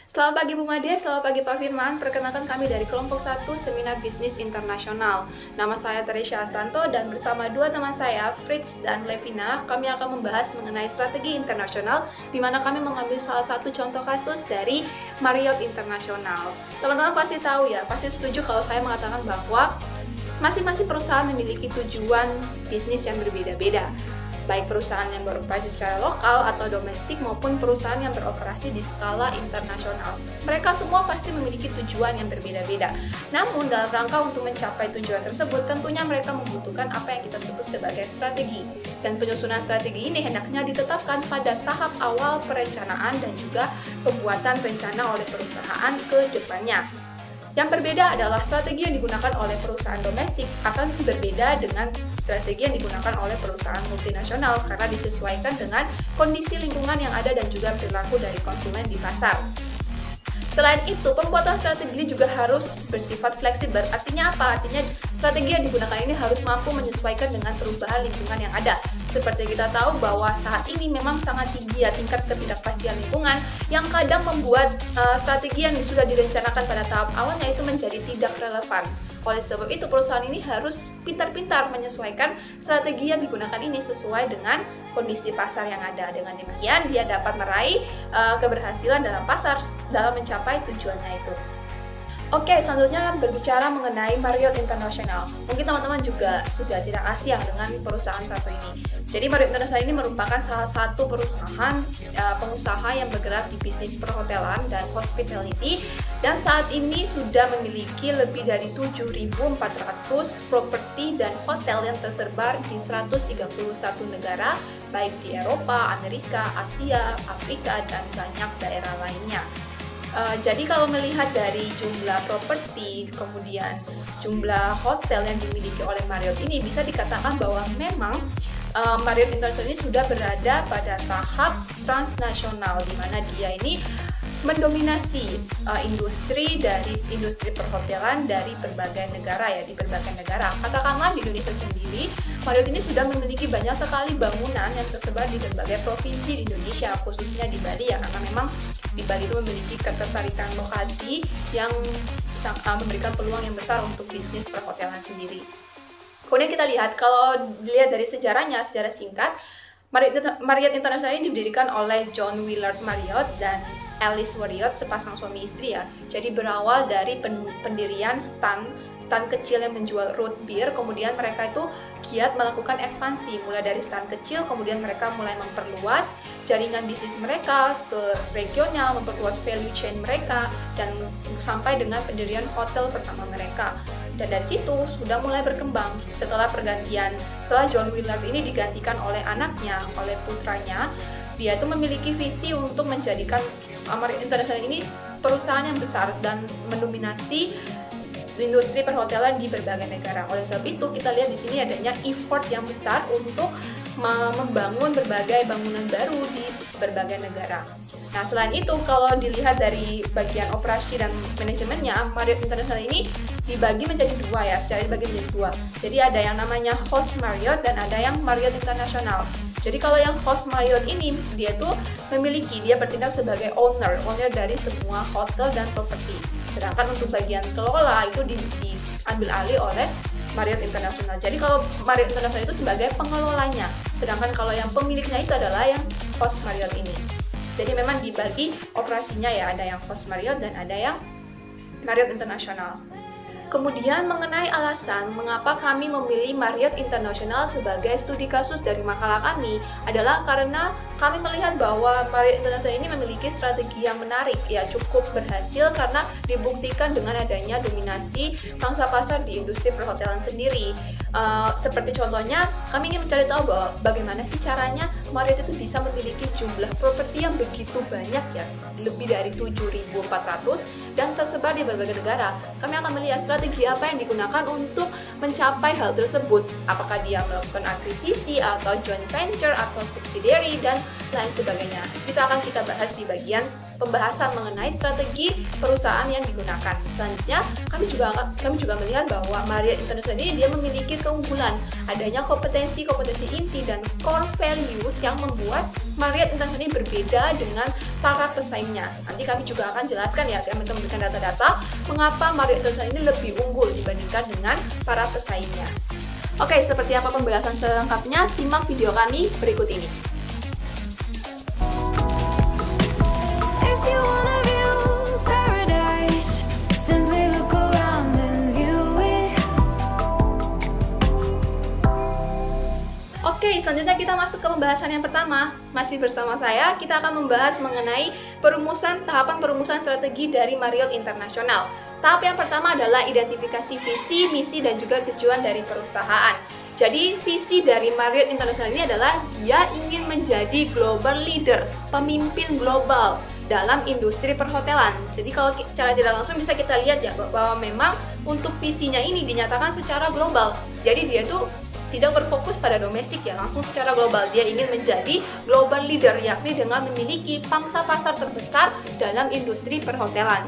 Selamat pagi Bu Made, selamat pagi Pak Firman. Perkenalkan kami dari kelompok 1 Seminar Bisnis Internasional. Nama saya Teresya Astanto dan bersama dua teman saya, Fritz dan Levina, kami akan membahas mengenai strategi internasional di mana kami mengambil salah satu contoh kasus dari Marriott International. Teman-teman pasti tahu ya, pasti setuju kalau saya mengatakan bahwa masing-masing perusahaan memiliki tujuan bisnis yang berbeda-beda, baik perusahaan yang beroperasi secara lokal atau domestik maupun perusahaan yang beroperasi di skala internasional. Mereka semua pasti memiliki tujuan yang berbeda-beda. Namun dalam rangka untuk mencapai tujuan tersebut, tentunya mereka membutuhkan apa yang kita sebut sebagai strategi. Dan penyusunan strategi ini hendaknya ditetapkan pada tahap awal perencanaan dan juga pembuatan rencana oleh perusahaan ke depannya. Yang berbeda adalah strategi yang digunakan oleh perusahaan domestik akan berbeda dengan strategi yang digunakan oleh perusahaan multinasional karena disesuaikan dengan kondisi lingkungan yang ada dan juga perilaku dari konsumen di pasar. Selain itu, pembuatan strategi ini juga harus bersifat fleksibel. Artinya apa? Artinya strategi yang digunakan ini harus mampu menyesuaikan dengan perubahan lingkungan yang ada. Seperti kita tahu bahwa saat ini memang sangat tinggi ya tingkat ketidakpastian lingkungan yang kadang membuat strategi yang sudah direncanakan pada tahap awalnya itu menjadi tidak relevan. Oleh sebab itu, perusahaan ini harus pintar-pintar menyesuaikan strategi yang digunakan ini sesuai dengan kondisi pasar yang ada. Dengan demikian, dia dapat meraih keberhasilan dalam pasar dalam mencapai tujuannya itu. Oke, selanjutnya berbicara mengenai Marriott International. Mungkin teman-teman juga sudah tidak asing dengan perusahaan satu ini. Jadi Marriott International ini merupakan salah satu perusahaan pengusaha yang bergerak di bisnis perhotelan dan hospitality, dan saat ini sudah memiliki lebih dari 7.400 properti dan hotel yang tersebar di 131 negara, baik di Eropa, Amerika, Asia, Afrika, dan banyak daerah lainnya. Jadi kalau melihat dari jumlah properti, kemudian jumlah hotel yang dimiliki oleh Marriott ini, bisa dikatakan bahwa memang Marriott International ini sudah berada pada tahap transnasional, di mana dia ini mendominasi industri perhotelan dari berbagai negara ya, di berbagai negara. Katakanlah di Indonesia sendiri, Marriott ini sudah memiliki banyak sekali bangunan yang tersebar di berbagai provinsi di Indonesia, khususnya di Bali ya, karena memang di Bali itu memiliki ketertarikan lokasi yang bisa memberikan peluang yang besar untuk bisnis perhotelan sendiri. Kemudian kita lihat, kalau dilihat dari sejarahnya, sejarah singkat, Marriott International ini didirikan oleh John Willard Marriott dan Alice Marriott, sepasang suami istri ya. Jadi berawal dari pendirian stand kecil yang menjual root beer, kemudian mereka itu giat melakukan ekspansi, mulai dari stand kecil, kemudian mereka mulai memperluas jaringan bisnis mereka ke regional, memperluas value chain mereka, dan sampai dengan pendirian hotel pertama mereka. Dan dari situ sudah mulai berkembang. Setelah John Willard ini digantikan oleh anaknya, oleh putranya, dia itu memiliki visi untuk menjadikan Marriott International ini perusahaan yang besar dan mendominasi industri perhotelan di berbagai negara. Oleh sebab itu, kita lihat di sini adanya effort yang besar untuk membangun berbagai bangunan baru di berbagai negara. Nah, selain itu, kalau dilihat dari bagian operasi dan manajemennya, Marriott International ini dibagi menjadi dua ya, secara dibagi menjadi dua. Jadi ada yang namanya host Marriott dan ada yang Marriott International. Jadi kalau yang host Marriott ini, dia bertindak sebagai owner dari semua hotel dan properti. Sedangkan untuk bagian kelola itu diambil alih oleh Marriott International. Jadi kalau Marriott International itu sebagai pengelolanya, sedangkan kalau yang pemiliknya itu adalah yang host Marriott ini. Jadi memang dibagi operasinya ya, ada yang host Marriott dan ada yang Marriott International. Kemudian mengenai alasan mengapa kami memilih Marriott International sebagai studi kasus dari makalah kami adalah karena kami melihat bahwa Marriott International ini memiliki strategi yang menarik ya, cukup berhasil karena dibuktikan dengan adanya dominasi pangsa pasar di industri perhotelan sendiri. Seperti contohnya, kami ingin mencari tahu bahwa bagaimana sih caranya Marriott itu bisa memiliki jumlah properti yang begitu banyak ya, lebih dari 7.400 dan tersebar di berbagai negara. Kami akan melihat strategi apa yang digunakan untuk mencapai hal tersebut. Apakah dia melakukan akuisisi atau joint venture atau subsidiary dan lain sebagainya. Itu akan kita bahas di bagian pembahasan mengenai strategi perusahaan yang digunakan. Selanjutnya, kami juga melihat bahwa Marriott International ini dia memiliki keunggulan, adanya kompetensi inti dan core values yang membuat Marriott International ini berbeda dengan para pesaingnya. Nanti kami juga akan jelaskan ya, kami memberikan data-data mengapa Marriott International ini lebih unggul dibandingkan dengan para pesaingnya. Oke, seperti apa pembahasan selengkapnya? Simak video kami berikut ini. Oke, selanjutnya kita masuk ke pembahasan yang pertama. Masih bersama saya, kita akan membahas mengenai tahapan perumusan strategi dari Marriott International. Tahap yang pertama adalah identifikasi visi, misi, dan juga tujuan dari perusahaan. Jadi, visi dari Marriott International ini adalah dia ingin menjadi global leader, pemimpin global dalam industri perhotelan. Jadi kalau secara tidak langsung bisa kita lihat ya, bahwa memang untuk visinya ini dinyatakan secara global. Jadi dia tuh tidak berfokus pada domestik ya, langsung secara global. Dia ingin menjadi global leader, yakni dengan memiliki pangsa pasar terbesar dalam industri perhotelan.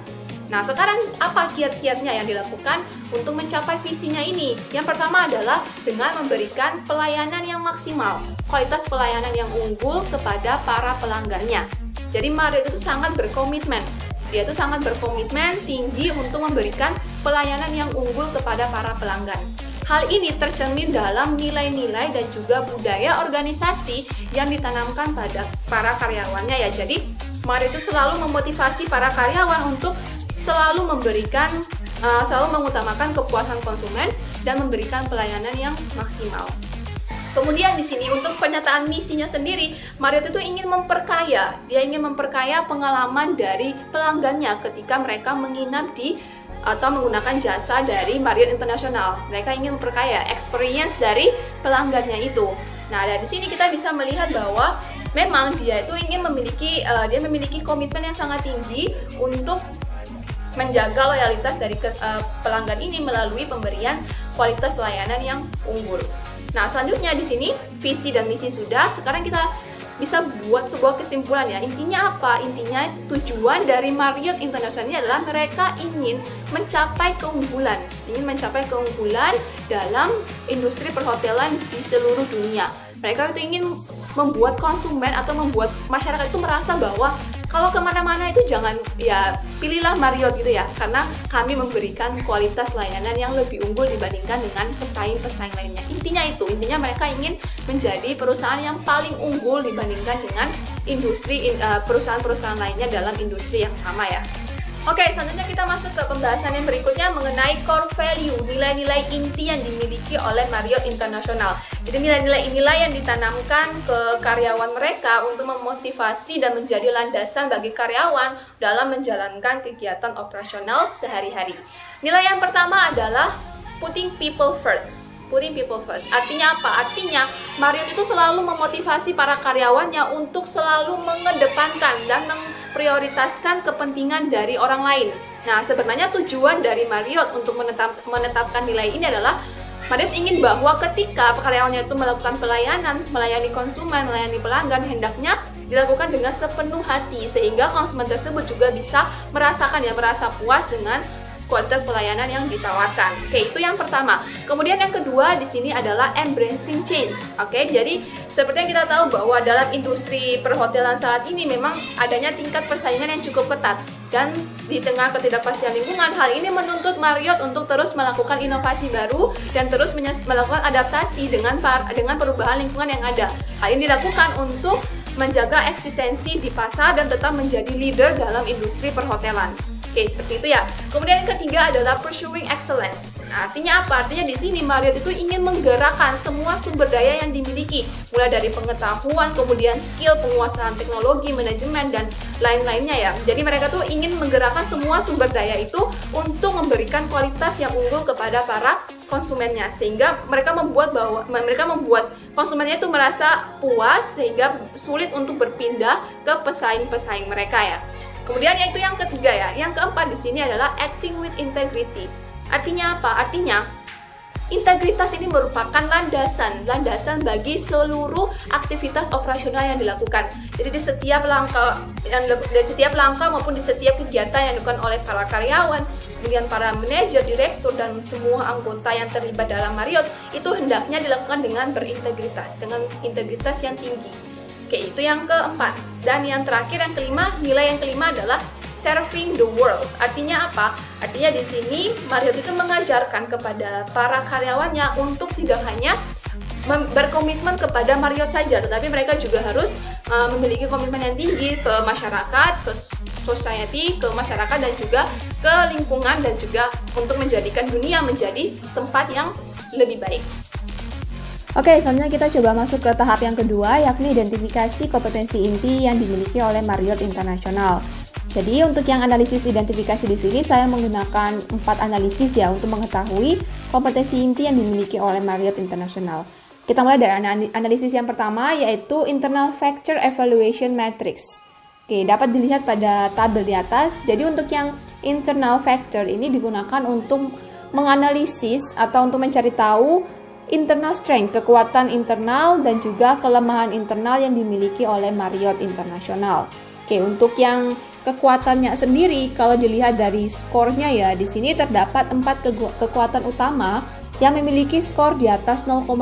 Nah, sekarang apa kiat-kiatnya yang dilakukan untuk mencapai visinya ini? Yang pertama adalah dengan memberikan pelayanan yang maksimal, kualitas pelayanan yang unggul kepada para pelanggannya. Jadi Marriott itu sangat berkomitmen. Dia itu sangat berkomitmen tinggi untuk memberikan pelayanan yang unggul kepada para pelanggan. Hal ini tercermin dalam nilai-nilai dan juga budaya organisasi yang ditanamkan pada para karyawannya ya. Jadi Marriott itu selalu memotivasi para karyawan untuk selalu mengutamakan kepuasan konsumen dan memberikan pelayanan yang maksimal. Kemudian di sini untuk pernyataan misinya sendiri, Marriott itu ingin memperkaya. Dia ingin memperkaya pengalaman dari pelanggannya ketika mereka menginap di atau menggunakan jasa dari Marriott International. Mereka ingin memperkaya experience dari pelanggannya itu. Nah, dari sini kita bisa melihat bahwa memang dia itu ingin memiliki komitmen yang sangat tinggi untuk menjaga loyalitas dari pelanggan ini melalui pemberian kualitas layanan yang unggul. Nah, selanjutnya di sini visi dan misi sudah. Sekarang kita bisa buat sebuah kesimpulan ya. Intinya apa? Intinya tujuan dari Marriott International ini adalah mereka ingin mencapai keunggulan dalam industri perhotelan di seluruh dunia. Mereka itu ingin membuat konsumen atau membuat masyarakat itu merasa bahwa kalau kemana-mana itu jangan ya pilihlah Marriott gitu ya, karena kami memberikan kualitas layanan yang lebih unggul dibandingkan dengan pesaing-pesaing lainnya. Intinya mereka ingin menjadi perusahaan yang paling unggul dibandingkan dengan perusahaan-perusahaan lainnya dalam industri yang sama ya. Oke, selanjutnya kita masuk ke pembahasan yang berikutnya mengenai core value, nilai-nilai inti yang dimiliki oleh Marriott International. Jadi nilai-nilai inilah yang ditanamkan ke karyawan mereka untuk memotivasi dan menjadi landasan bagi karyawan dalam menjalankan kegiatan operasional sehari-hari. Nilai yang pertama adalah putting people first. Artinya apa? Artinya Marriott itu selalu memotivasi para karyawannya untuk selalu mengedepankan dan memprioritaskan kepentingan dari orang lain. Nah, sebenarnya tujuan dari Marriott untuk menetapkan nilai ini adalah Marriott ingin bahwa ketika karyawannya itu melakukan melayani konsumen, melayani pelanggan, hendaknya dilakukan dengan sepenuh hati sehingga konsumen tersebut juga bisa merasa puas dengan kualitas pelayanan yang ditawarkan. Oke, itu yang pertama. Kemudian yang kedua di sini adalah embracing change. Oke, jadi seperti yang kita tahu bahwa dalam industri perhotelan saat ini memang adanya tingkat persaingan yang cukup ketat. Dan di tengah ketidakpastian lingkungan, hal ini menuntut Marriott untuk terus melakukan inovasi baru dan terus melakukan adaptasi dengan perubahan lingkungan yang ada. Hal ini dilakukan untuk menjaga eksistensi di pasar dan tetap menjadi leader dalam industri perhotelan. Oke, seperti itu ya. Kemudian yang ketiga adalah pursuing excellence. Nah, artinya apa? Artinya di sini Marriott itu ingin menggerakkan semua sumber daya yang dimiliki, mulai dari pengetahuan, kemudian skill, penguasaan teknologi, manajemen, dan lain-lainnya ya. Jadi mereka tuh ingin menggerakkan semua sumber daya itu untuk memberikan kualitas yang unggul kepada para konsumennya, sehingga mereka membuat konsumennya itu merasa puas sehingga sulit untuk berpindah ke pesaing-pesaing mereka ya. Kemudian yaitu yang ketiga ya, yang keempat di sini adalah acting with integrity. Artinya apa? Artinya Integritas ini merupakan landasan bagi seluruh aktivitas operasional yang dilakukan. Jadi di setiap langkah maupun di setiap kegiatan yang dilakukan oleh para karyawan, kemudian para manajer, direktur, dan semua anggota yang terlibat dalam Marriott itu hendaknya dilakukan dengan berintegritas, dengan integritas yang tinggi. Oke, itu yang keempat. Dan yang terakhir, yang kelima, nilai yang kelima adalah serving the world. Artinya apa? Artinya di sini Marriott itu mengajarkan kepada para karyawannya untuk tidak hanya berkomitmen kepada Marriott saja, tetapi mereka juga harus memiliki komitmen yang tinggi ke masyarakat, ke society, ke masyarakat, dan juga ke lingkungan, dan juga untuk menjadikan dunia menjadi tempat yang lebih baik. Oke, selanjutnya kita coba masuk ke tahap yang kedua, yakni identifikasi kompetensi inti yang dimiliki oleh Marriott International. Jadi untuk yang analisis identifikasi di sini saya menggunakan 4 analisis ya untuk mengetahui kompetensi inti yang dimiliki oleh Marriott International. Kita mulai dari analisis yang pertama, yaitu Internal Factor Evaluation Matrix. Oke, dapat dilihat pada tabel di atas. Jadi untuk yang internal factor ini digunakan untuk menganalisis atau untuk mencari tahu internal strength, kekuatan internal dan juga kelemahan internal yang dimiliki oleh Marriott International. Oke, untuk yang kekuatannya sendiri, kalau dilihat dari skornya ya, di sini terdapat 4 kekuatan utama yang memiliki skor di atas 0,2,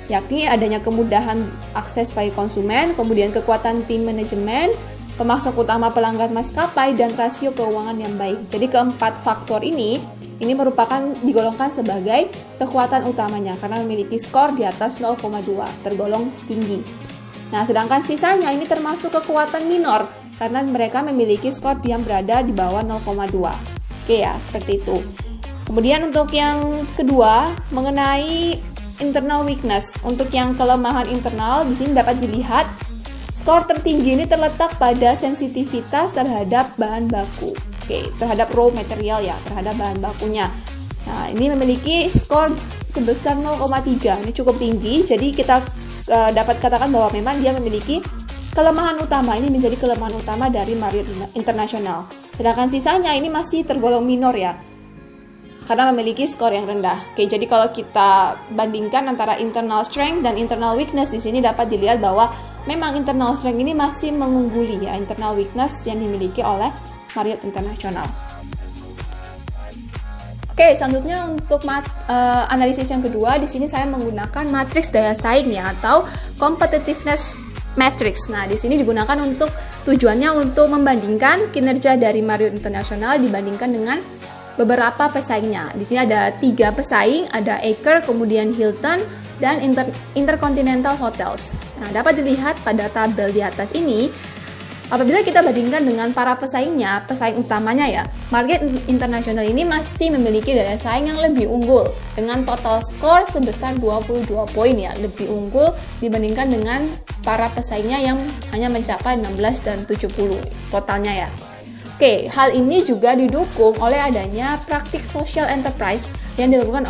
yakni adanya kemudahan akses bagi konsumen, kemudian kekuatan tim manajemen, pemasok utama pelanggan maskapai, dan rasio keuangan yang baik. Jadi keempat faktor ini merupakan digolongkan sebagai kekuatan utamanya karena memiliki skor di atas 0,2, tergolong tinggi. Nah, sedangkan sisanya ini termasuk kekuatan minor karena mereka memiliki skor yang berada di bawah 0,2. Oke ya, seperti itu. Kemudian untuk yang kedua, mengenai internal weakness. Untuk yang kelemahan internal, di sini dapat dilihat skor tertinggi ini terletak pada sensitivitas terhadap bahan baku. Oke, terhadap raw material ya, terhadap bahan bakunya. Nah, ini memiliki skor sebesar 0,3. Ini cukup tinggi, jadi kita dapat katakan bahwa memang dia memiliki kelemahan utama. Ini menjadi kelemahan utama dari Marriott International. Sedangkan sisanya ini masih tergolong minor ya, karena memiliki skor yang rendah. Oke, jadi kalau kita bandingkan antara internal strength dan internal weakness, di sini dapat dilihat bahwa memang internal strength ini masih mengungguli ya internal weakness yang dimiliki oleh Marriott International. Oke, selanjutnya untuk analisis yang kedua, di sini saya menggunakan matriks daya saing ya, atau competitiveness matrix. Nah, di sini digunakan untuk tujuannya untuk membandingkan kinerja dari Marriott International dibandingkan dengan beberapa pesaingnya. Di sini ada 3 pesaing, ada Aker, kemudian Hilton, dan Intercontinental Hotels. Nah, dapat dilihat pada tabel di atas ini, apabila kita bandingkan dengan para pesaingnya, pesaing utamanya ya, Marriott International ini masih memiliki daya saing yang lebih unggul dengan total skor sebesar 22 poin ya, lebih unggul dibandingkan dengan para pesaingnya yang hanya mencapai 16 dan 70 totalnya ya. Oke, hal ini juga didukung oleh adanya praktik social enterprise yang dilakukan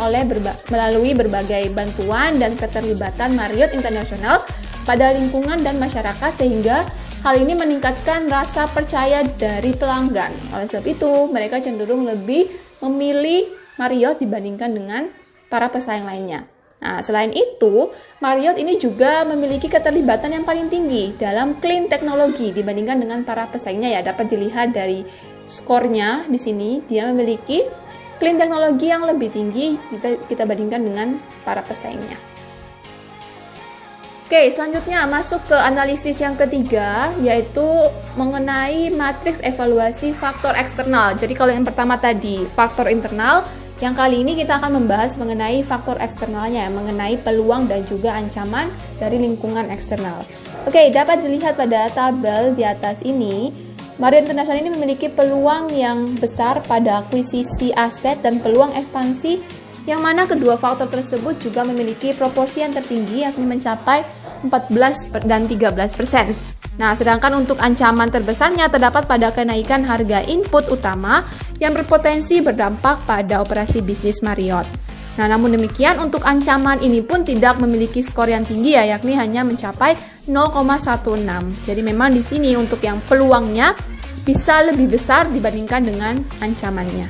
melalui berbagai bantuan dan keterlibatan Marriott International pada lingkungan dan masyarakat, sehingga hal ini meningkatkan rasa percaya dari pelanggan. Oleh sebab itu, mereka cenderung lebih memilih Marriott dibandingkan dengan para pesaing lainnya. Nah, selain itu, Marriott ini juga memiliki keterlibatan yang paling tinggi dalam clean teknologi dibandingkan dengan para pesaingnya ya. Dapat dilihat dari skornya di sini, dia memiliki clean teknologi yang lebih tinggi kita bandingkan dengan para pesaingnya. Oke, selanjutnya masuk ke analisis yang ketiga, yaitu mengenai matriks evaluasi faktor eksternal. Jadi kalau yang pertama tadi faktor internal, yang kali ini kita akan membahas mengenai faktor eksternalnya, mengenai peluang dan juga ancaman dari lingkungan eksternal. Oke, dapat dilihat pada tabel di atas ini, Marriott International ini memiliki peluang yang besar pada akuisisi aset dan peluang ekspansi, yang mana kedua faktor tersebut juga memiliki proporsi yang tertinggi, yakni mencapai 14 dan 13%. Nah, sedangkan untuk ancaman terbesarnya terdapat pada kenaikan harga input utama yang berpotensi berdampak pada operasi bisnis Marriott. Nah, namun demikian untuk ancaman ini pun tidak memiliki skor yang tinggi ya, yakni hanya mencapai 0,16. Jadi memang di sini untuk yang peluangnya bisa lebih besar dibandingkan dengan ancamannya.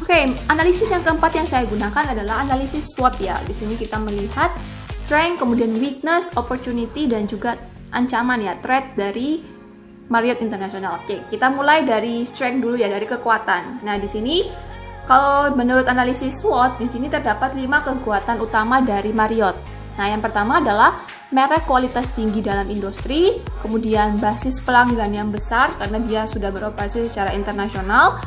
Oke, analisis yang keempat yang saya gunakan adalah analisis SWOT ya. Di sini kita melihat strength, kemudian weakness, opportunity, dan juga ancaman ya, threat dari Marriott International. Oke, kita mulai dari strength dulu ya, dari kekuatan. Nah, di sini kalau menurut analisis SWOT, di sini terdapat 5 kekuatan utama dari Marriott. Nah, yang pertama adalah merek kualitas tinggi dalam industri, kemudian basis pelanggan yang besar karena dia sudah beroperasi secara internasional.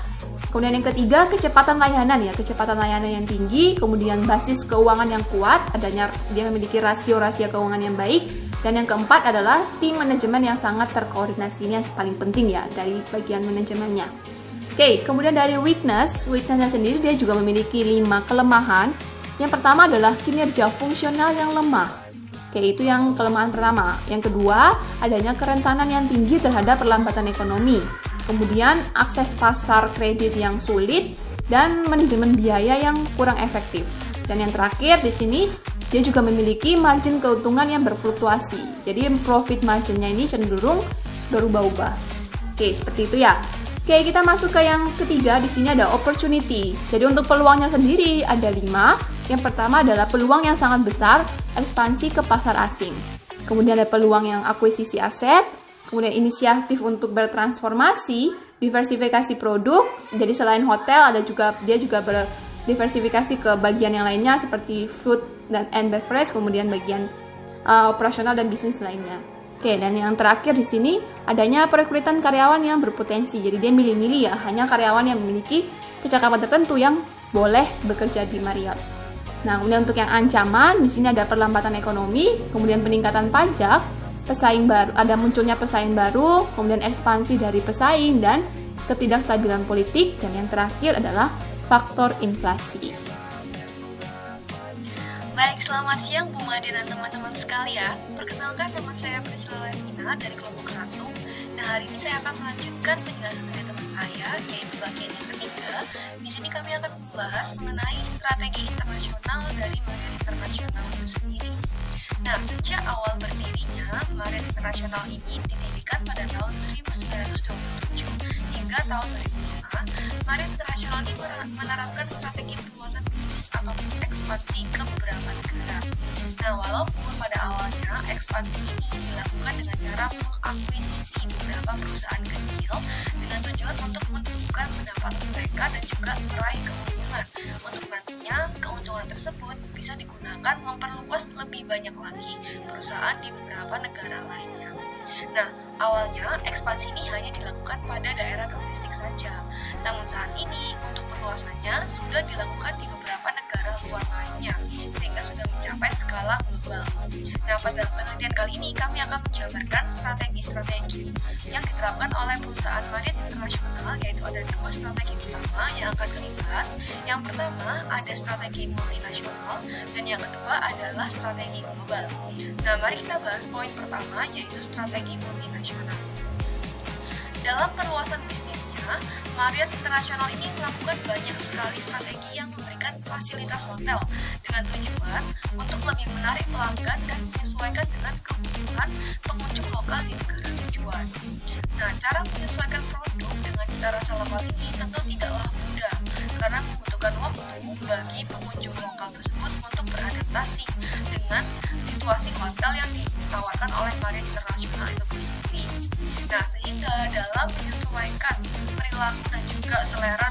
Kemudian yang ketiga, kecepatan layanan ya, kecepatan layanan yang tinggi, kemudian basis keuangan yang kuat, adanya dia memiliki rasio-rasio keuangan yang baik, dan yang keempat adalah tim manajemen yang sangat terkoordinasi. Ini yang paling penting ya dari bagian manajemennya. Oke, kemudian dari weaknessnya sendiri dia juga memiliki 5 kelemahan. Yang pertama adalah kinerja fungsional yang lemah. Oke, itu yang kelemahan pertama. Yang kedua, adanya kerentanan yang tinggi terhadap perlambatan ekonomi. Kemudian akses pasar kredit yang sulit dan manajemen biaya yang kurang efektif. Dan yang terakhir di sini dia juga memiliki margin keuntungan yang berfluktuasi. Jadi profit marginnya ini cenderung berubah-ubah. Oke, seperti itu ya. Oke, kita masuk ke yang ketiga. Di sini ada opportunity. Jadi untuk peluangnya sendiri ada 5. Yang pertama adalah peluang yang sangat besar, ekspansi ke pasar asing. Kemudian ada peluang yang akuisisi aset, kemudian inisiatif untuk bertransformasi, diversifikasi produk. Jadi selain hotel, dia juga berdiversifikasi ke bagian yang lainnya seperti food and beverage, kemudian bagian operasional dan bisnis lainnya. Oke, dan yang terakhir di sini adanya perekrutan karyawan yang berpotensi. Jadi dia milih-milih ya, hanya karyawan yang memiliki kecakapan tertentu yang boleh bekerja di Marriott. Nah, kemudian untuk yang ancaman, di sini ada perlambatan ekonomi, kemudian peningkatan pajak, pesaing baru, ada munculnya pesaing baru, kemudian ekspansi dari pesaing dan ketidakstabilan politik, dan yang terakhir adalah faktor inflasi. Baik, selamat siang Bu Made dan teman-teman sekalian. Perkenalkan, nama saya Priscilla Levina dari kelompok 1. Nah, hari ini saya akan melanjutkan penjelasan dari teman saya, yaitu bagian yang ketiga. Di sini kami akan membahas mengenai strategi internasional dari Marriott International itu sendiri. Nah, sejak awal berdirinya, Marriott International ini didirikan pada tahun 1927 hingga tahun 2005. Marriott International ini menerapkan strategi perluasan bisnis atau ekspansi ke beberapa negara. Nah, walaupun pada awalnya ekspansi ini dilakukan dengan cara mengakuisisi beberapa perusahaan kecil dengan tujuan untuk menumbuhkan pendapatan mereka dan juga meraih keuntungan. Untuk nantinya, keuntungan tersebut bisa digunakan memperluas lebih banyak lagi perusahaan di beberapa negara lainnya. Nah, awalnya ekspansi ini hanya dilakukan pada daerah domestik saja. Namun saat ini untuk perluasannya sudah dilakukan di beberapa negara luar lainnya, sehingga sudah mencapai skala global. Nah, pada penelitian kali ini kami akan menjabarkan strategi-strategi yang diterapkan oleh perusahaan Marriott International, yaitu ada 2 strategi utama yang akan kami bahas. Yang pertama ada strategi multinasional dan yang kedua adalah strategi global. Nah, mari kita bahas poin pertama, yaitu strategi multinasional. Dalam perluasan bisnisnya, Marriott International ini melakukan banyak sekali strategi yang memberikan fasilitas hotel dengan tujuan untuk lebih menarik pelanggan dan menyesuaikan dengan kebutuhan pengunjung lokal di negara tujuan. Nah, cara menyesuaikan produk dengan cita rasa lokal ini tentu tidaklah mudah karena membutuhkan waktu bagi pengunjung lokal tersebut untuk beradaptasi dengan situasi hotel yang ditawarkan oleh Marriott International itu sendiri. Nah, sehingga dalam menyesuaikan perilaku dan juga selera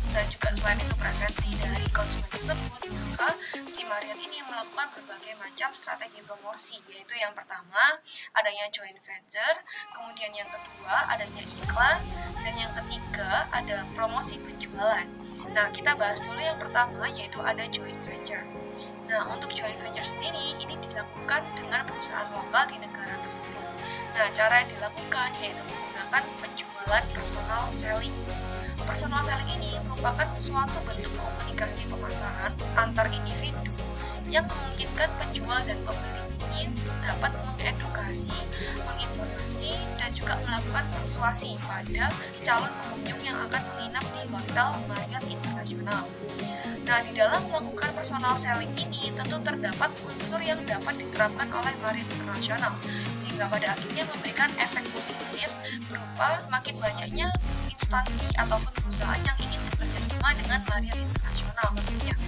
dan juga selain itu preferensi dari konsumen tersebut, maka si Marriott ini melakukan berbagai macam strategi promosi, yaitu yang pertama adanya joint venture, kemudian yang kedua adanya iklan, dan yang ketiga ada promosi penjualan. Nah, kita bahas dulu yang pertama, yaitu ada joint venture. Nah, untuk joint venture sendiri ini dilakukan dengan perusahaan lokal di negara tersebut. Nah, cara yang dilakukan yaitu menggunakan penjualan personal selling. Personal selling ini merupakan suatu bentuk komunikasi pemasaran antar individu yang memungkinkan penjual dan pembeli ini dapat mengedukasi, menginformasi, dan juga melakukan persuasi pada calon pengunjung yang akan menginap di hotel Marriott International. Nah, di dalam melakukan personal selling ini tentu terdapat unsur yang dapat diterapkan oleh Marriott International, sehingga sehingga pada akhirnya memberikan efek positif berupa makin banyaknya instansi ataupun perusahaan yang ingin bekerja sama dengan Marriott International tentunya.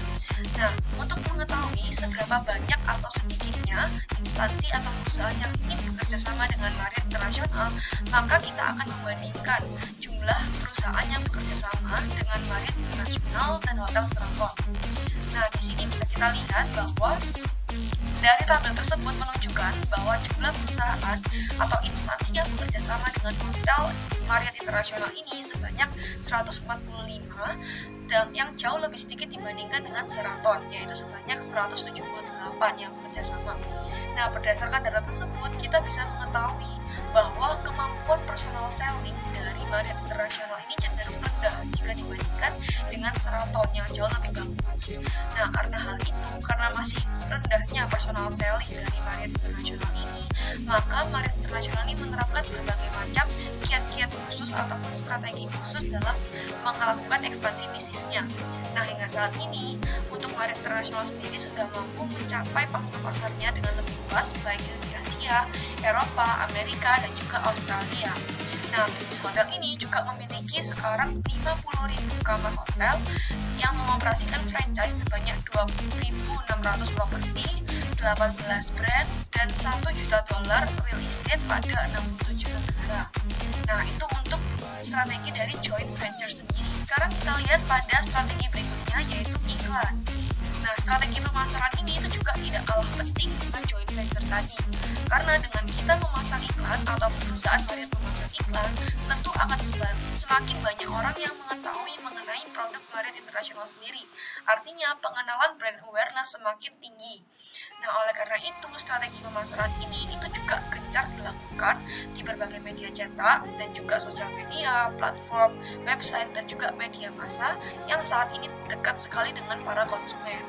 Nah, untuk mengetahui seberapa banyak atau sedikitnya instansi atau perusahaan yang ingin bekerja sama dengan Marriott International, maka kita akan membandingkan jumlah perusahaan yang bekerja sama dengan Marriott International dan Hotel Sheraton. Nah, di sini bisa kita lihat bahwa dari tabel tersebut menunjukkan bahwa jumlah perusahaan atau instansi yang bekerja sama dengan Hotel Marriott International ini sebanyak 145 dan yang jauh lebih sedikit dibandingkan dengan Sheraton, yaitu sebanyak 178 yang bekerja sama. Nah, berdasarkan data tersebut, kita bisa mengetahui bahwa kemampuan personal selling dari Marriott International ini cenderung rendah jika dibandingkan dengan Sheraton yang jauh lebih bagus. Nah, karena hal itu, karena masih rendahnya personal selling dari Marriott International ini, maka Marriott International ini menerapkan berbagai macam kiat-kiat khusus ataupun strategi khusus dalam melakukan ekspansi bisnisnya. Nah, hingga saat ini, untuk Marriott International sendiri sudah mampu mencapai pangsa pasarnya dengan lebih luas, baik di Asia, Eropa, Amerika, dan juga Australia. Nah, bisnis hotel ini juga memiliki sekarang 50.000 kamar hotel yang mengoperasikan franchise sebanyak 20.600 properti, 18 brand, dan $1 juta real estate pada 67 negara. Nah, itu untuk strategi dari joint venture sendiri. Sekarang kita lihat pada strategi berikutnya, yaitu iklan. Nah, strategi pemasaran ini itu juga tidak kalah penting dengan joint venture tadi. Karena dengan kita memasang iklan atau perusahaan Marriott memasang iklan, tentu akan semakin banyak orang yang mengetahui mengenai produk Marriott International sendiri. Artinya, pengenalan brand awareness semakin tinggi. Nah, oleh karena itu, strategi pemasaran ini itu juga gencar dilakukan di berbagai media cetak dan juga sosial media, platform, website, dan juga media massa yang saat ini dekat sekali dengan para konsumen.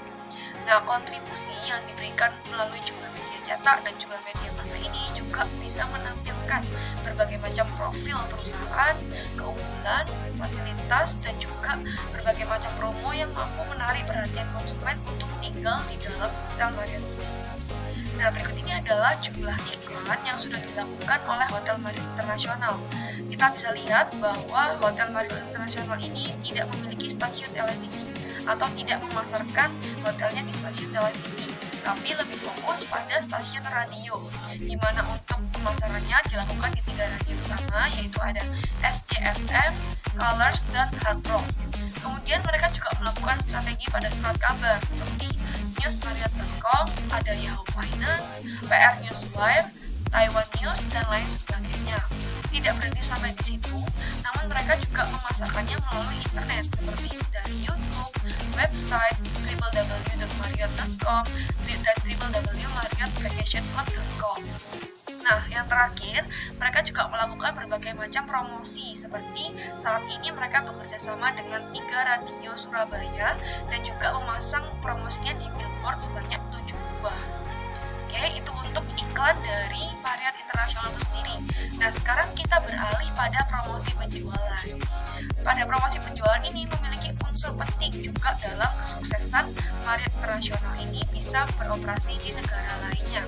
Nah, kontribusi yang diberikan melalui jumlah media cetak dan jumlah media massa ini juga bisa menampilkan berbagai macam profil perusahaan, keunggulan, fasilitas, dan juga berbagai macam promo yang mampu menarik perhatian konsumen untuk tinggal di dalam hotel Marriott ini. Nah, berikut ini adalah jumlah iklan yang sudah dilakukan oleh Hotel Marriott International. Kita bisa lihat bahwa Hotel Marriott International ini tidak memiliki stasiun televisi atau tidak memasarkan hotelnya di stasiun televisi, tapi lebih fokus pada stasiun radio, di mana untuk pemasarannya dilakukan di 3 radio utama, yaitu ada SCFM, Colors, dan Hard Rock. Kemudian mereka juga melakukan strategi pada surat kabar seperti newsmarriott.com, ada Yahoo Finance, PR Newswire, Taiwan News, dan lain sebagainya. Tidak berhenti sampai di situ, namun mereka juga memasarkannya melalui internet seperti dari YouTube, website www.marriott.com, dan www.marriottvacationclub.com. Nah, yang terakhir, mereka juga melakukan berbagai macam promosi seperti saat ini mereka bekerja sama dengan 3 radio Surabaya dan juga memasang promosinya di billboard sebanyak 7 buah. Oke, itu untuk iklan dari Marriott International itu sendiri. Nah, sekarang kita beralih pada promosi penjualan. Pada promosi penjualan ini memiliki unsur penting juga dalam kesuksesan Marriott International ini bisa beroperasi di negara lainnya.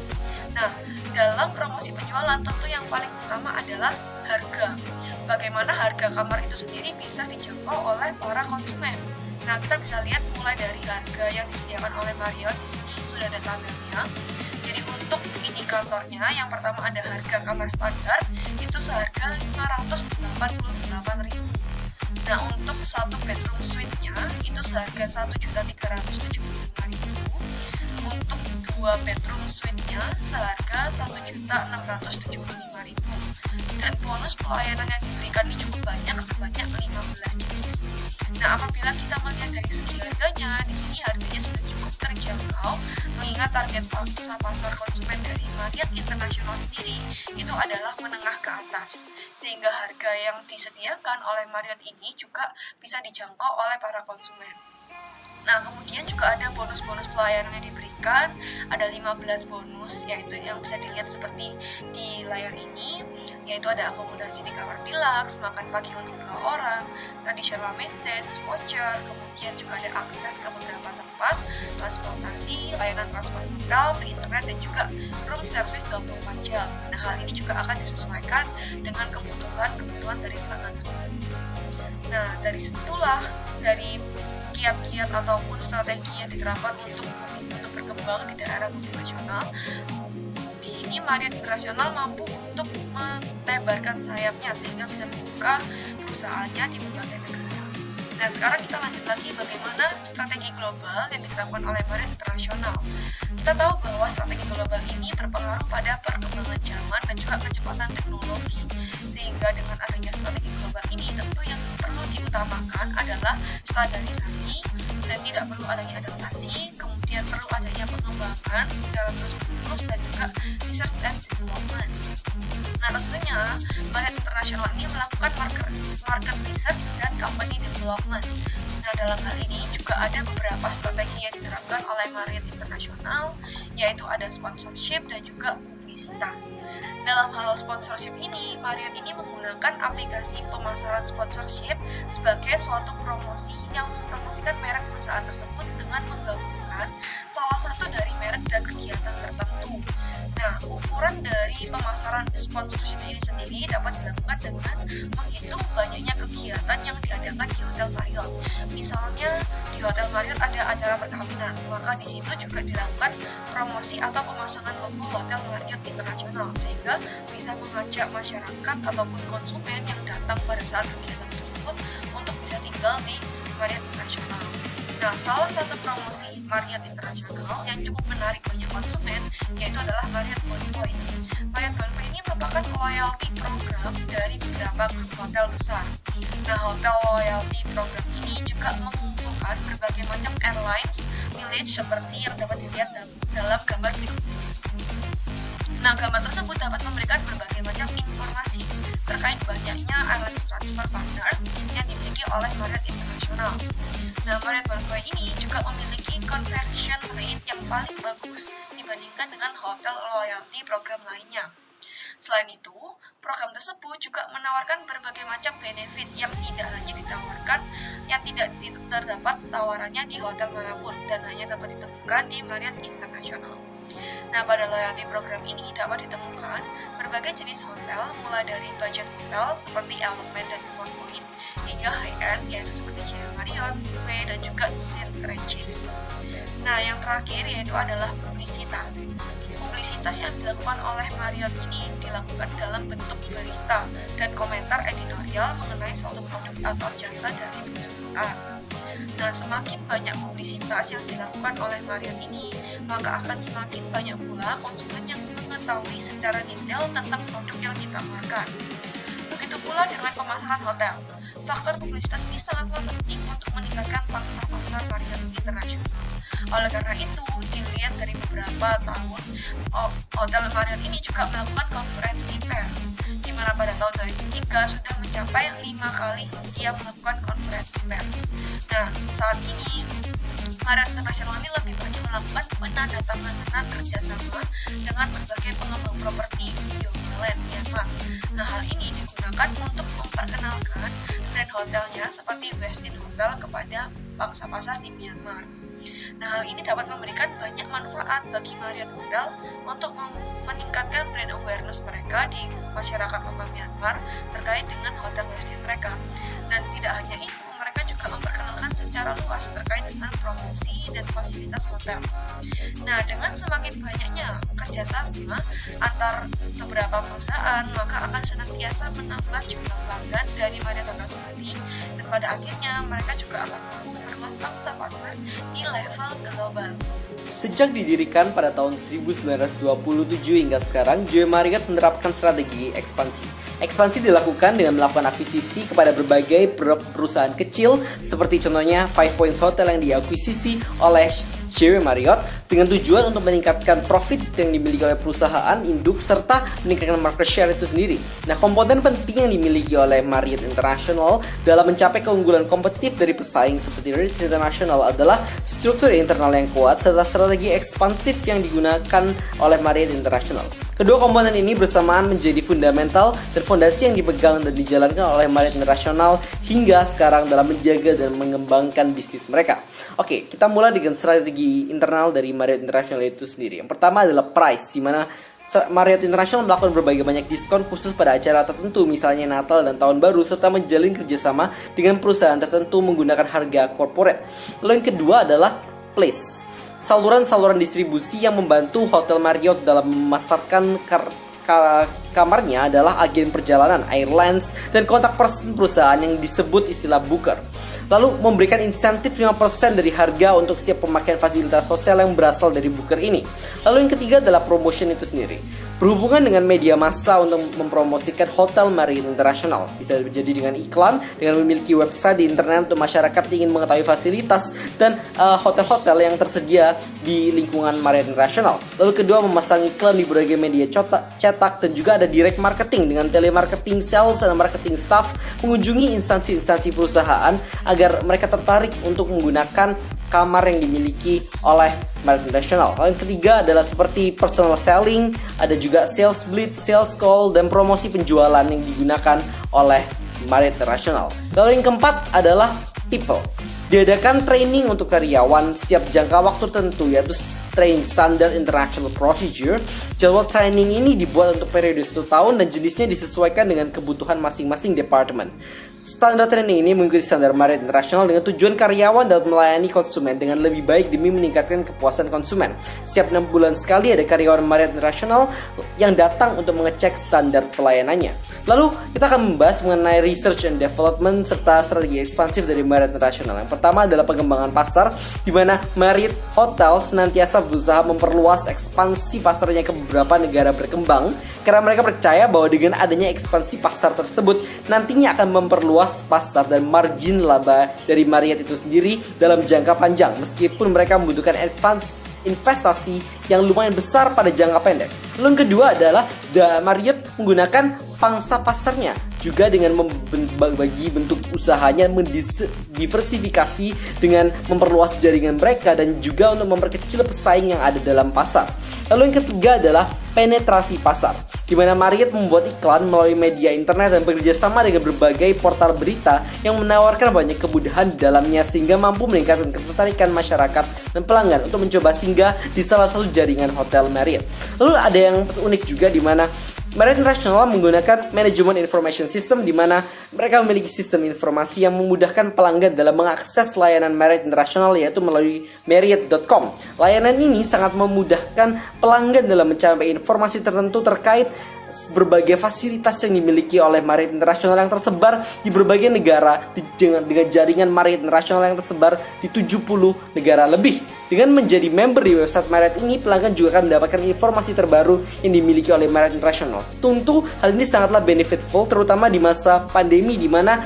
Nah, dalam promosi penjualan tentu yang paling utama adalah harga. Bagaimana harga kamar itu sendiri bisa dijangkau oleh para konsumen. Nah, kita bisa lihat mulai dari harga yang disediakan oleh Marriott. Di sini sudah ada tabelnya. Jadi untuk indikatornya, yang pertama ada harga kamar standar, itu seharga 588.000. Nah, untuk 1 bedroom suite-nya, itu seharga 1.375.000. Untuk 2 bedroom suite-nya, seharga 1.675.000. Dan bonus pelayanan yang diberikan ini cukup banyak, sebanyak 15 jenis. Nah, apabila kita melihat dari segi harganya, di sini harganya sudah cukup terjangkau, mengingat target pasar konsumen dari Marriott International sendiri itu adalah menengah ke atas, sehingga harga yang disediakan oleh Marriott ini juga bisa dijangkau oleh para konsumen. Nah, kemudian juga ada bonus-bonus pelayanan yang diberikan, ada 15 bonus, yaitu yang bisa dilihat seperti di layar ini, yaitu ada akomodasi di kamar deluxe, makan pagi untuk 2 orang, traditional message, voucher, kemudian juga ada akses ke beberapa tempat, transportasi, layanan transport hotel, free internet, dan juga room service 24 jam. Nah, hal ini juga akan disesuaikan dengan kebutuhan dari pelanggan tersebut. Nah, dari situlah, dari kiat-kiat ataupun strategi yang diterapkan untuk berkembang di daerah multinasional. Di sini Marriott International mampu untuk melebarkan sayapnya sehingga bisa membuka perusahaannya di berbagai negara. Nah, sekarang kita lanjut lagi bagaimana strategi global yang diterapkan oleh Marriott International. Kita tahu bahwa strategi global ini berpengaruh pada perkembangan zaman dan juga kecepatan teknologi. Sehingga dengan adanya strategi global ini, tentu yang perlu diutamakan adalah standarisasi dan tidak perlu adanya adaptasi, kemudian perlu adanya pengembangan secara terus-menerus dan juga research and development. Nah, tentunya Marriott International ini melakukan market research dan company development. Nah, dalam hal ini juga ada beberapa strategi yang diterapkan oleh Marriott International, yaitu ada sponsorship dan juga publisitas. Dalam hal sponsorship ini, Marriott ini menggunakan aplikasi pemasaran sponsorship sebagai suatu promosi yang mempromosikan merek perusahaan tersebut dengan menggabungkan salah satu dari merek dan kegiatan tertentu. Nah, ukuran dari pemasaran sponsorship ini sendiri dapat dilakukan dengan menghitung banyaknya kegiatan yang diadakan di Hotel Marriott. Misalnya, di Hotel Marriott ada acara perkawinan, maka di situ juga dilakukan promosi atau pemasangan logo Hotel Marriott International, sehingga bisa mengajak masyarakat ataupun konsumen yang datang pada saat kegiatan tersebut untuk bisa tinggal di Marriott International. Nah, salah satu promosi Marriott International yang cukup menarik banyak konsumen yaitu adalah Marriott Bonvoy. Marriott Bonvoy ini merupakan loyalty program dari beberapa grup hotel besar. Nah, hotel loyalty program ini juga mengumpulkan berbagai macam airlines village seperti yang dapat dilihat dalam gambar berikut. Nah, gambar tersebut dapat memberikan berbagai macam informasi terkait banyaknya airlines transfer partners yang dimiliki oleh Marriott International. Nah, Marriott Bonvoy ini juga memiliki conversion rate yang paling bagus dibandingkan dengan hotel loyalty program lainnya. Selain itu, program tersebut juga menawarkan berbagai macam benefit yang tidak terdapat tawarannya di hotel manapun dan hanya dapat ditemukan di Marriott International. Nah, pada loyalty program ini dapat ditemukan berbagai jenis hotel, mulai dari budget hotel seperti Elephant dan Four Point, hingga high-end yaitu seperti J.W. Marriott, Way, dan juga St. Regis. Nah, yang terakhir yaitu adalah publisitas. Publisitas yang dilakukan oleh Marriott ini dilakukan dalam bentuk berita dan komentar editorial mengenai suatu produk atau jasa dari perusahaan. Nah, semakin banyak publisitas yang dilakukan oleh Marriott ini, maka akan semakin banyak pula konsumen yang mengetahui secara detail tentang produk yang ditawarkan. Begitu pula dengan pemasaran hotel. Faktor publisitas ini sangatlah penting untuk meningkatkan pangsa pasar Marriott International. Oleh karena itu, dilihat dari beberapa tahun, Hotel Marriott ini juga melakukan konferensi pers, di mana pada tahun 2003 sudah mencapai 5 kali ia melakukan konferensi pers. Nah, saat ini Marriott International ini lebih banyak melakukan penandatanganan kerjasama dengan berbagai pengembang properti di Yongbyon, Myanmar. Nah, hal ini digunakan untuk memperkenalkan brand hotelnya seperti Westin Hotel kepada pangsa pasar di Myanmar. Nah, hal ini dapat memberikan banyak manfaat bagi Marriott Hotel untuk meningkatkan brand awareness mereka di masyarakat lokal Myanmar terkait dengan hotel Westin mereka. Dan tidak hanya itu, mereka juga memperkenalkan secara luas terkait dengan promosi dan fasilitas hotel. Nah, dengan semakin banyaknya kerjasama antar beberapa perusahaan, maka akan senantiasa menambah jumlah pelanggan dari Marriott Hotel sendiri, dan pada akhirnya mereka juga akan memperluas pangsa pasar di level global. Sejak didirikan pada tahun 1927 hingga sekarang, J.W. Marriott menerapkan strategi ekspansi. Ekspansi dilakukan dengan melakukan akuisisi kepada berbagai perusahaan kecil, seperti contohnya Five Points Hotel yang diakuisisi oleh JW Marriott dengan tujuan untuk meningkatkan profit yang dimiliki oleh perusahaan induk serta meningkatkan market share itu sendiri. Nah, komponen penting yang dimiliki oleh Marriott International dalam mencapai keunggulan kompetitif dari pesaing seperti Ritz International adalah struktur internal yang kuat serta strategi ekspansif yang digunakan oleh Marriott International. Kedua komponen ini bersamaan menjadi fundamental dan fondasi yang dipegang dan dijalankan oleh Marriott International hingga sekarang dalam menjaga dan mengembangkan bisnis mereka. Oke, kita mulai dengan strategi internal dari Marriott International itu sendiri. Yang pertama adalah price, di mana Marriott International melakukan berbagai banyak diskon khusus pada acara tertentu, misalnya Natal dan Tahun Baru, serta menjalin kerjasama dengan perusahaan tertentu menggunakan harga corporate. Lalu yang kedua adalah place, saluran-saluran distribusi yang membantu Hotel Marriott dalam memasarkan kamarnya adalah agen perjalanan, airlines, dan kontak person perusahaan yang disebut istilah booker. Lalu memberikan insentif 5% dari harga untuk setiap pemakaian fasilitas hotel yang berasal dari booker ini. Lalu yang ketiga adalah promotion itu sendiri, berhubungan dengan media massa untuk mempromosikan Hotel Marriott International. Bisa jadi dengan iklan, dengan memiliki website di internet untuk masyarakat yang ingin mengetahui fasilitas dan hotel-hotel yang tersedia di lingkungan Marriott International. Lalu kedua, memasang iklan di berbagai media cetak, dan juga ada direct marketing dengan telemarketing, sales, dan marketing staff mengunjungi instansi-instansi perusahaan agar mereka tertarik untuk menggunakan kamar yang dimiliki oleh Marriott International. Yang ketiga adalah seperti personal selling, ada juga sales blitz, sales call, dan promosi penjualan yang digunakan oleh Marriott International. Lalu yang keempat adalah people. Diadakan training untuk karyawan setiap jangka waktu tertentu, yaitu training standard international procedure. Jadwal training ini dibuat untuk periode 1 tahun dan jenisnya disesuaikan dengan kebutuhan masing-masing departemen. Standar training ini mengikuti standar Marriott International dengan tujuan karyawan dapat melayani konsumen dengan lebih baik demi meningkatkan kepuasan konsumen. Setiap 6 bulan sekali ada karyawan Marriott International yang datang untuk mengecek standar pelayanannya. Lalu kita akan membahas mengenai research and development serta strategi ekspansif dari Marriott International. Yang pertama adalah pengembangan pasar, di mana Marriott Hotel senantiasa berusaha memperluas ekspansi pasarnya ke beberapa negara berkembang karena mereka percaya bahwa dengan adanya ekspansi pasar tersebut nantinya akan memperluas pasar dan margin laba dari Marriott itu sendiri dalam jangka panjang, meskipun mereka membutuhkan investasi yang lumayan besar pada jangka pendek. Lalu yang kedua adalah Marriott menggunakan pangsa pasarnya juga dengan membagi bentuk usahanya, mendiversifikasi dengan memperluas jaringan mereka dan juga untuk memperkecil pesaing yang ada dalam pasar. Lalu yang ketiga adalah penetrasi pasar, di mana Marriott membuat iklan melalui media internet dan bekerja sama dengan berbagai portal berita yang menawarkan banyak kemudahan di dalamnya sehingga mampu meningkatkan ketertarikan masyarakat dan pelanggan untuk mencoba singgah di salah satu jaringan hotel Marriott. Lalu ada yang unik juga di mana Marriott International menggunakan Management Information System, di mana mereka memiliki sistem informasi yang memudahkan pelanggan dalam mengakses layanan Marriott International, yaitu melalui Marriott.com. Layanan ini sangat memudahkan pelanggan dalam mencapai informasi tertentu terkait berbagai fasilitas yang dimiliki oleh Marriott International yang tersebar di berbagai negara dengan jaringan Marriott International yang tersebar di 70 negara lebih. Dengan menjadi member di website Marriott ini, pelanggan juga akan mendapatkan informasi terbaru yang dimiliki oleh Marriott International. Tentu hal ini sangatlah benefitful, terutama di masa pandemi di mana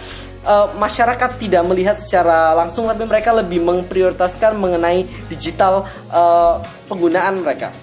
masyarakat tidak melihat secara langsung, tapi mereka lebih memprioritaskan mengenai digital penggunaan mereka.